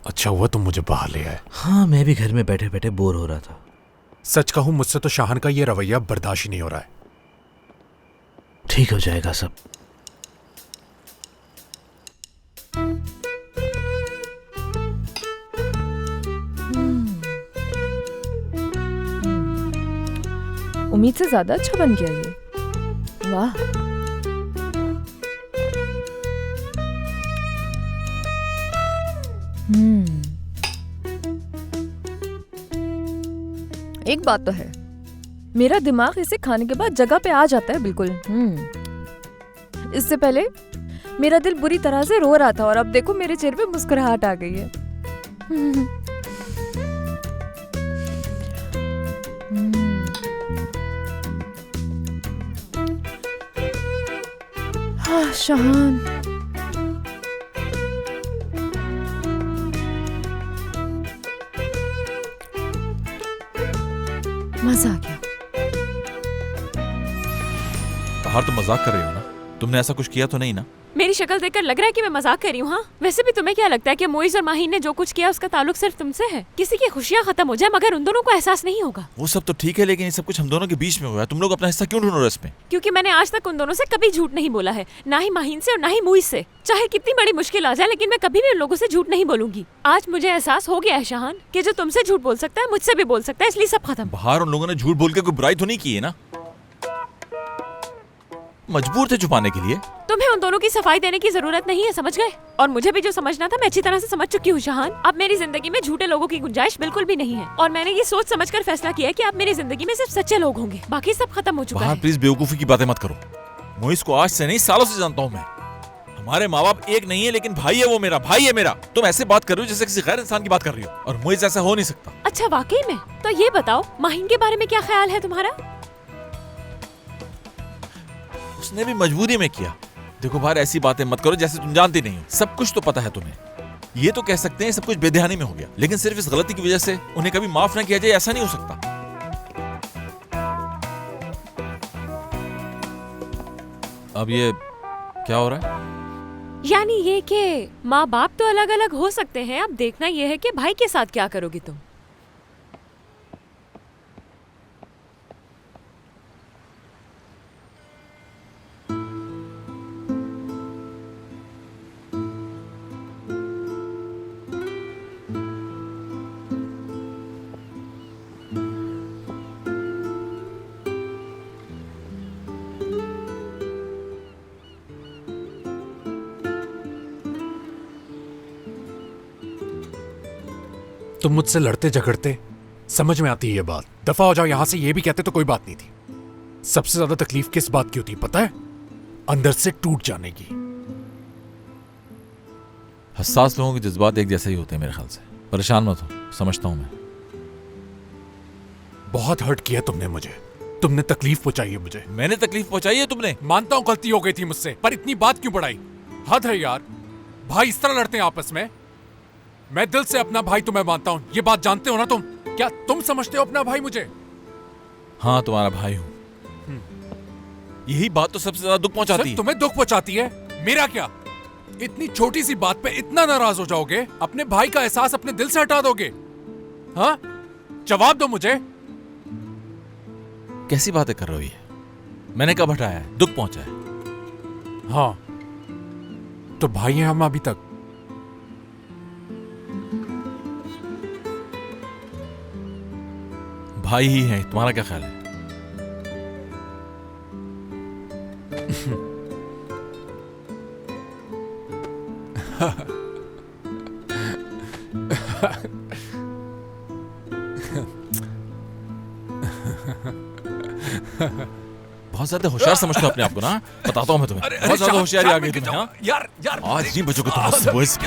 अच्छा हुआ तुम मुझे बाहर ले आए। हाँ, मैं भी घर में बैठे बैठे बोर हो रहा था। सच कहूं मुझसे तो शाहन का ये रवैया बर्दाश्त ही नहीं हो रहा है। ठीक हो जाएगा सब। उम्मीद से ज्यादा अच्छा बन गया ये। वाह। एक बात तो है, मेरा दिमाग इसे खाने के बाद जगह पे आ जाता है बिल्कुल। इससे पहले मेरा दिल बुरी तरह से रो रहा था और अब देखो मेरे चेहरे पे मुस्कुराहट आ गई है। हाँ शाहान, मजा आ गया। बाहर तो मजाक कर रही हो ना? तुमने ऐसा कुछ किया तो नहीं ना? मेरी शक्ल देखकर लग रहा है कि मैं मजाक कर रही हूँ। हाँ, वैसे भी तुम्हें क्या लगता है कि मोइज और माहीन ने जो कुछ किया उसका ताल्लुक सिर्फ तुमसे है? किसी की खुशियाँ खत्म हो जाए मगर उन दोनों को एहसास नहीं होगा। वो सब तो ठीक है, लेकिन ये सब कुछ हम दोनों के बीच में हुआ है। तुम लोग अपना हिस्सा क्यों ढूंढ रहे हो इसमें? क्योंकि मैंने आज तक उन दोनों से कभी झूठ नहीं बोला है, ना ही माहीन से और ना ही मोइज से। चाहे कितनी बड़ी मुश्किल आ जाए, लेकिन मैं कभी भी उन लोगों से झूठ नहीं बोलूंगी। आज मुझे एहसास हो गया है शाहान कि जो तुमसे झूठ बोल सकता है मुझसे भी बोल सकता है, इसलिए सब खत्म। बाहर उन लोगों ने झूठ बोल के कोई बुराई तो नहीं की है ना? मजबूर थे छुपाने के लिए। तुम्हें उन दोनों की सफाई देने की जरूरत नहीं है, समझ गए? और मुझे भी जो समझना था मैं अच्छी तरह से समझ चुकी हूँ शाहान। अब मेरी जिंदगी में झूठे लोगों की गुंजाइश बिल्कुल भी नहीं है और मैंने ये सोच समझकर फैसला किया है कि अब मेरी जिंदगी में सिर्फ सच्चे लोग होंगे, बाकी सब खत्म हो चुका है। प्लीज बेवकूफी की बातें मत करो। मोइज को आज से नहीं सालों से जानता हूँ मैं। हमारे माँ बाप एक नहीं है, लेकिन भाई है वो, मेरा भाई है मेरा। तुम ऐसे बात कर रही हो जैसे किसी गैर इंसान की बात कर रही हो, और मोइज ऐसा हो नहीं सकता। अच्छा वाकई में? तो ये बताओ माहीन के बारे में क्या ख्याल है तुम्हारा? उसने भी मजबूरी में किया। देखो बाहर ऐसी बातें मत करो जैसे तुम जानती नहीं हो। सब कुछ तो पता है तुम्हें। ये तो कह सकते हैं सब कुछ बेध्यानी में हो गया, लेकिन सिर्फ इस गलती की वजह से उन्हें कभी माफ ना किया जाए, ऐसा नहीं हो सकता। अब ये क्या हो रहा है? यानी ये कि माँ बाप तो अलग अलग हो सकते हैं, अब देखना ये है कि भाई के साथ क्या करोगी तुम। तुम मुझसे लड़ते झगड़ते समझ में आती है ये बात। दफा हो जाओ यहां से, ये भी कहते तो कोई बात नहीं थी। सबसे ज्यादा तकलीफ किस बात की होती पता है? अंदर से टूट जाने की। हसास लोगों के जज्बात एक जैसे ही होते हैं मेरे ख्याल से। परेशान मत हो, समझता हूं मैं। बहुत हर्ट किया तुमने मुझे। तुमने तकलीफ पहुंचाई है मुझे। मैंने तकलीफ पहुंचाई है तुमने? मानता हूं गलती हो गई थी मुझसे, पर इतनी बात क्यों बढ़ाई? हद है यार। भाई इस तरह लड़ते हैं आपस में? मैं दिल से अपना भाई तुम्हें मानता हूं, ये बात जानते हो ना तुम? क्या तुम समझते हो अपना भाई मुझे? हाँ, तुम्हारा भाई हूं। यही बात तो सबसे ज्यादा दुख पहुंचाती है। तुम्हें दुख पहुंचाती है? मेरा क्या? इतनी छोटी सी बात पे इतना नाराज हो जाओगे? अपने भाई का एहसास अपने दिल से हटा दोगे? हाँ, जवाब दो मुझे। कैसी बातें कर रहे हो ये? मैंने कब हटाया है? दुख पहुंचा है। हाँ, तो भाई हैं हम अभी तक। भाई ही है, तुम्हारा क्या ख्याल है? बहुत ज्यादा होशियार समझते हो अपने आप को ना? बताता हूं मैं तुम्हें। बहुत ज्यादा होशियारी आ गई तुम्हें। हाँ? यार आज नहीं बचोगे तुम मुझसे।